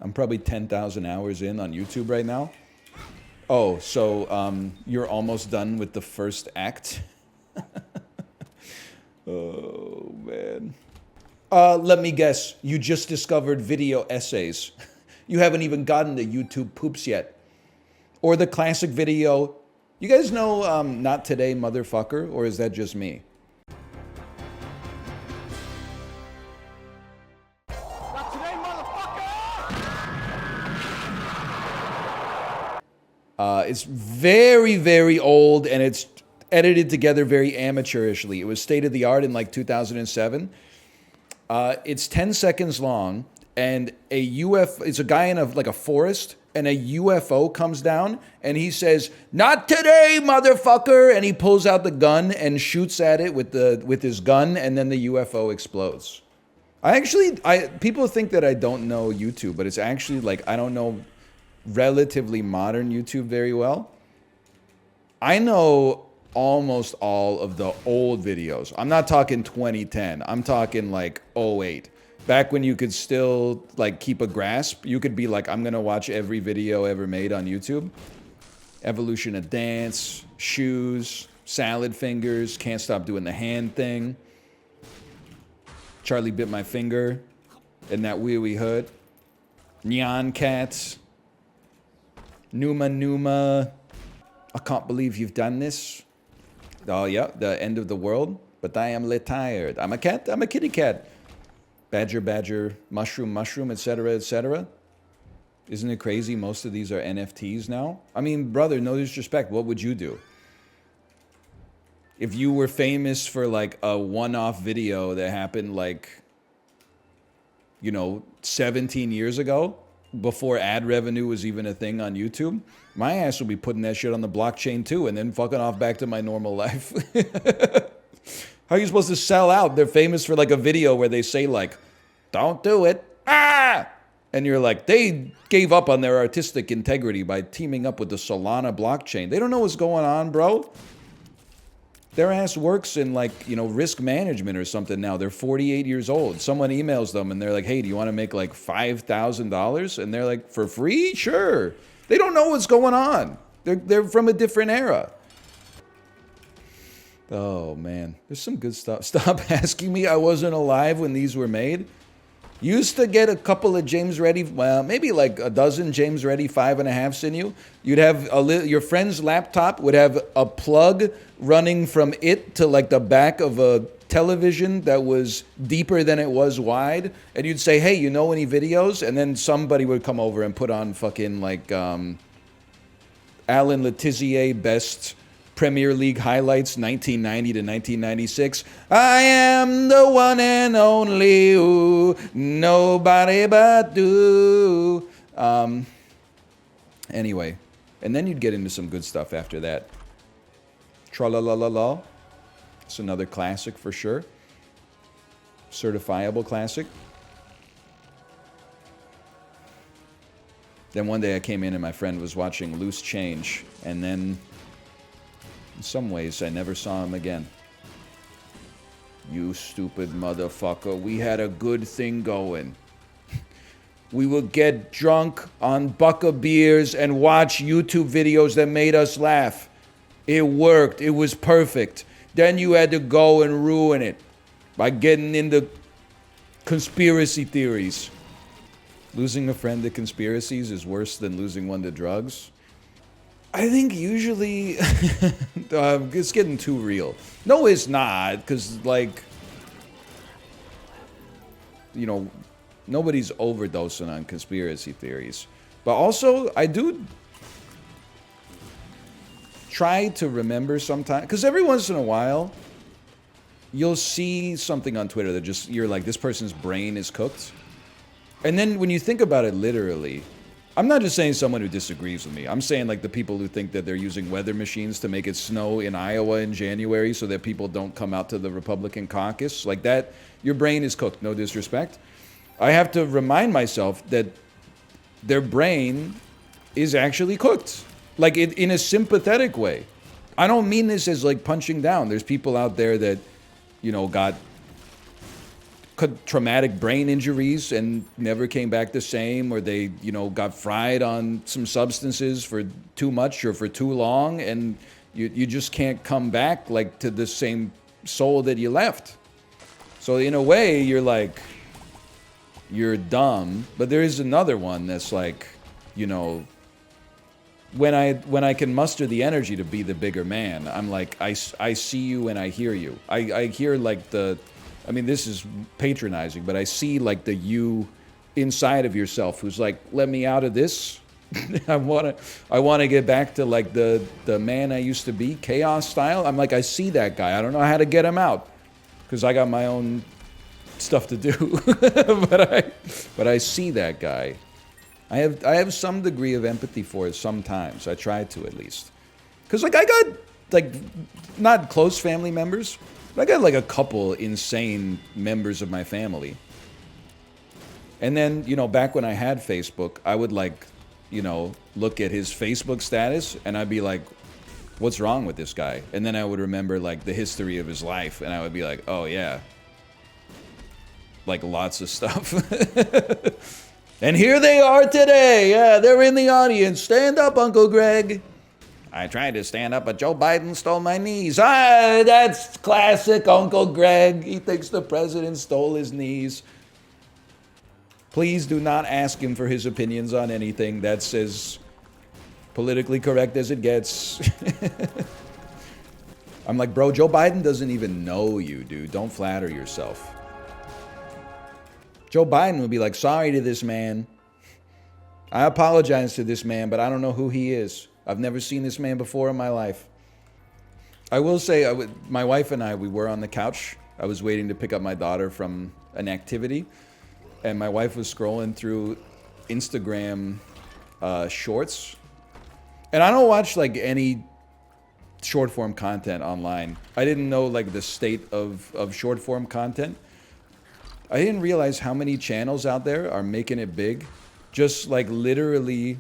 I'm probably 10,000 hours in on YouTube right now. Oh, so you're almost done with the first act? Oh, man. Let me guess. You just discovered video essays. You haven't even gotten to YouTube poops yet. Or the classic video. You guys know Not Today, Motherfucker? Or is that just me? Not today, motherfucker! It's very, very old, and it's edited together very amateurishly. It was state of the art in like 2007. It's 10 seconds long, and it's a guy in a forest, and a UFO comes down, and he says, "Not today, motherfucker!" And he pulls out the gun and shoots at it with his gun, and then the UFO explodes. People think that I don't know YouTube, but it's actually like I don't know relatively modern YouTube very well. I know almost all of the old videos. I'm not talking 2010. I'm talking like 08. Back when you could still like keep a grasp, you could be like, I'm gonna watch every video ever made on YouTube. Evolution of Dance, Shoes, Salad Fingers, Can't Stop Doing the Hand Thing, Charlie Bit My Finger, and That Wee Wee Hood, Nyan Cats, Numa Numa, I Can't Believe You've Done This. Oh yeah, The End of the World, But I Am Lit Tired. I'm a cat, I'm a kitty cat. Badger, badger, mushroom, mushroom, etc., etc. Isn't it crazy? Most of these are NFTs now. I mean, brother, no disrespect. What would you do? If you were famous for like a one-off video that happened like, 17 years ago, before ad revenue was even a thing on YouTube, my ass would be putting that shit on the blockchain too and then fucking off back to my normal life. How are you supposed to sell out? They're famous for like a video where they say like, "Don't do it." Ah! And you're like, they gave up on their artistic integrity by teaming up with the Solana blockchain. They don't know what's going on, bro. Their ass works in like, risk management or something now. They're 48 years old. Someone emails them and they're like, "Hey, do you want to make like $5,000? And they're like, "For free? Sure." They don't know what's going on. They're from a different era. Oh, man. There's some good stuff. Stop asking me. I wasn't alive when these were made. Used to get a couple of James Reddy, well, maybe like a dozen James Reddy 5.5s in you. You'd have your friend's laptop would have a plug running from it to like the back of a television that was deeper than it was wide. And you'd say, "Hey, you know any videos?" And then somebody would come over and put on fucking like Alan Letizier best Premier League highlights, 1990 to 1996. I am the one and only, ooh, nobody but you. Anyway, and then you'd get into some good stuff after that. Tra-la-la-la-la. It's another classic for sure. Certifiable classic. Then one day I came in and my friend was watching Loose Change, and then in some ways, I never saw him again. "You stupid motherfucker. We had a good thing going. We would get drunk on buck of beers and watch YouTube videos that made us laugh. It worked. It was perfect. Then you had to go and ruin it by getting into conspiracy theories." Losing a friend to conspiracies is worse than losing one to drugs. I think usually it's getting too real. No, it's not, because like, nobody's overdosing on conspiracy theories. But also, I do try to remember sometimes, because every once in a while, you'll see something on Twitter that you're like, this person's brain is cooked. And then when you think about it literally, I'm not just saying someone who disagrees with me. I'm saying like the people who think that they're using weather machines to make it snow in Iowa in January so that people don't come out to the Republican caucus. Like that, your brain is cooked, no disrespect. I have to remind myself that their brain is actually cooked. Like in a sympathetic way. I don't mean this as like punching down. There's people out there that, got traumatic brain injuries and never came back the same, or they, got fried on some substances for too much or for too long, and you just can't come back like to the same soul that you left. So in a way, you're dumb. But there is another one that's like, when I can muster the energy to be the bigger man, I'm like, I see you and I hear you. I hear like this is patronizing, but I see like the you inside of yourself who's like, let me out of this. I wanna get back to like the man I used to be, chaos style. I'm like, I see that guy. I don't know how to get him out because I got my own stuff to do. but I see that guy. I have some degree of empathy for it sometimes. I try to, at least. Because like I got like not close family members, but I got like a couple insane members of my family. And then, back when I had Facebook, I would like, look at his Facebook status and I'd be like, what's wrong with this guy? And then I would remember like the history of his life and I would be like, oh yeah. Like lots of stuff. And here they are today. Yeah, they're in the audience. Stand up, Uncle Greg. I tried to stand up, but Joe Biden stole my knees. Ah, that's classic Uncle Greg. He thinks the president stole his knees. Please do not ask him for his opinions on anything. That's as politically correct as it gets. I'm like, bro, Joe Biden doesn't even know you, dude. Don't flatter yourself. Joe Biden would be like, sorry to this man. I apologize to this man, but I don't know who he is. I've never seen this man before in my life. I will say, my wife and I, we were on the couch. I was waiting to pick up my daughter from an activity. And my wife was scrolling through Instagram shorts. And I don't watch like any short form content online. I didn't know like the state of short form content. I didn't realize how many channels out there are making it big. Just like literally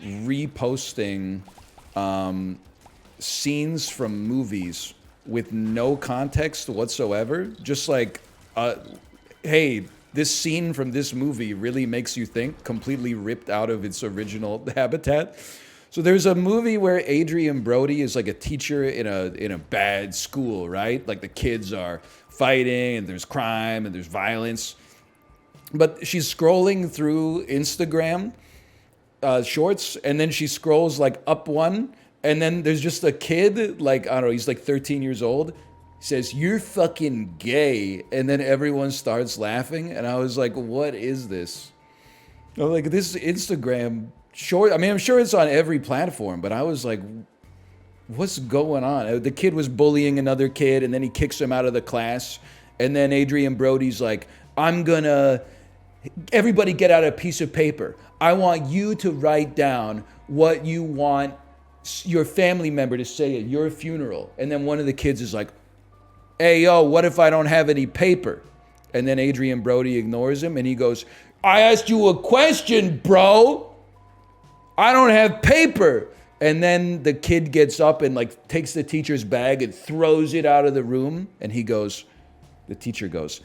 reposting scenes from movies with no context whatsoever. Just like, hey, this scene from this movie really makes you think, completely ripped out of its original habitat. So there's a movie where Adrian Brody is like a teacher in a bad school, right? Like the kids are fighting and there's crime and there's violence. But she's scrolling through Instagram shorts, and then she scrolls like up one, and then there's just a kid, like, I don't know, he's like 13 years old, says, "You're fucking gay," and then everyone starts laughing, and I was like, what is this? I'm like, this Instagram short, I mean, I'm sure it's on every platform, but I was like, what's going on? The kid was bullying another kid, and then he kicks him out of the class, and then Adrian Brody's like, everybody get out a piece of paper. I want you to write down what you want your family member to say at your funeral. And then one of the kids is like, hey, yo, what if I don't have any paper? And then Adrian Brody ignores him and he goes, I asked you a question, bro. I don't have paper. And then the kid gets up and like takes the teacher's bag and throws it out of the room. And the teacher goes,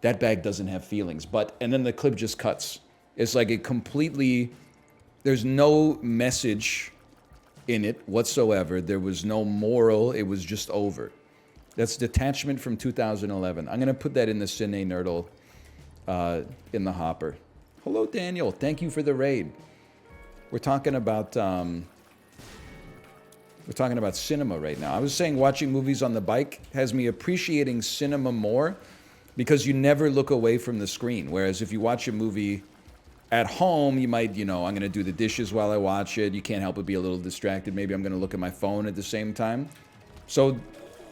that bag doesn't have feelings. And then the clip just cuts. It's like there's no message in it whatsoever. There was no moral. It was just over. That's Detachment from 2011. I'm going to put that in the Cine Nerdle in the hopper. Hello, Daniel. Thank you for the raid. We're talking about cinema right now. I was saying watching movies on the bike has me appreciating cinema more because you never look away from the screen. Whereas if you watch a movie at home, you might, I'm going to do the dishes while I watch it. You can't help but be a little distracted. Maybe I'm going to look at my phone at the same time. So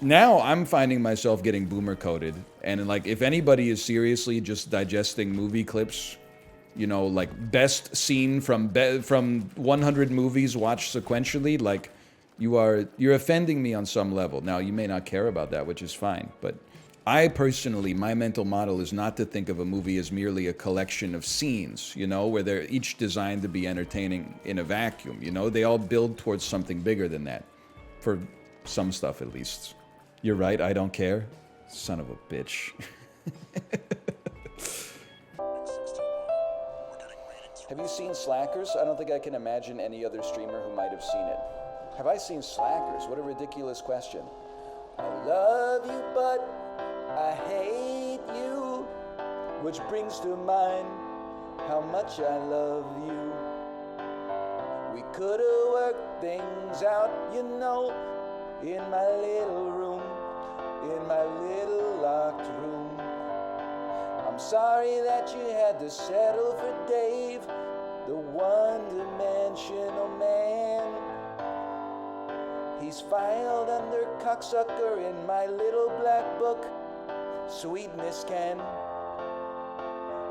now I'm finding myself getting boomer coded. And like, if anybody is seriously just digesting movie clips, like best scene from 100 movies watched sequentially, like you're offending me on some level. Now, you may not care about that, which is fine. But I personally, my mental model is not to think of a movie as merely a collection of scenes, where they're each designed to be entertaining in a vacuum. They all build towards something bigger than that. For some stuff, at least. You're right, I don't care. Son of a bitch. Have you seen Slackers? I don't think I can imagine any other streamer who might have seen it. Have I seen Slackers? What a ridiculous question. I love you, but I hate you, which brings to mind how much I love you. We could have worked things out, you know, in my little room, in my little locked room. I'm sorry that you had to settle for Dave, the one-dimensional man. He's filed under cocksucker in my little black book. Sweetness can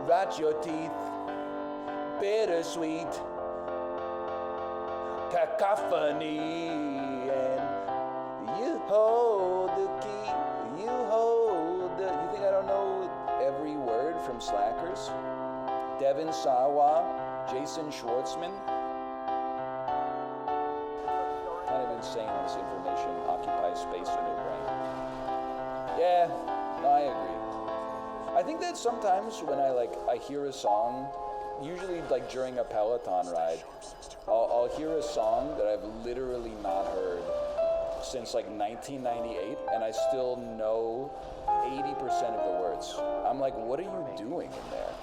rot your teeth, bittersweet cacophony, and you hold the key, you hold the... You think I don't know every word from Slackers? Devin Sawa, Jason Schwartzman. Kind of insane how this information occupies space in their brain. Yeah, no, I agree. I think that sometimes when I hear a song, usually like during a Peloton ride, I'll hear a song that I've literally not heard since like 1998, and I still know 80% of the words. I'm like, what are you doing in there?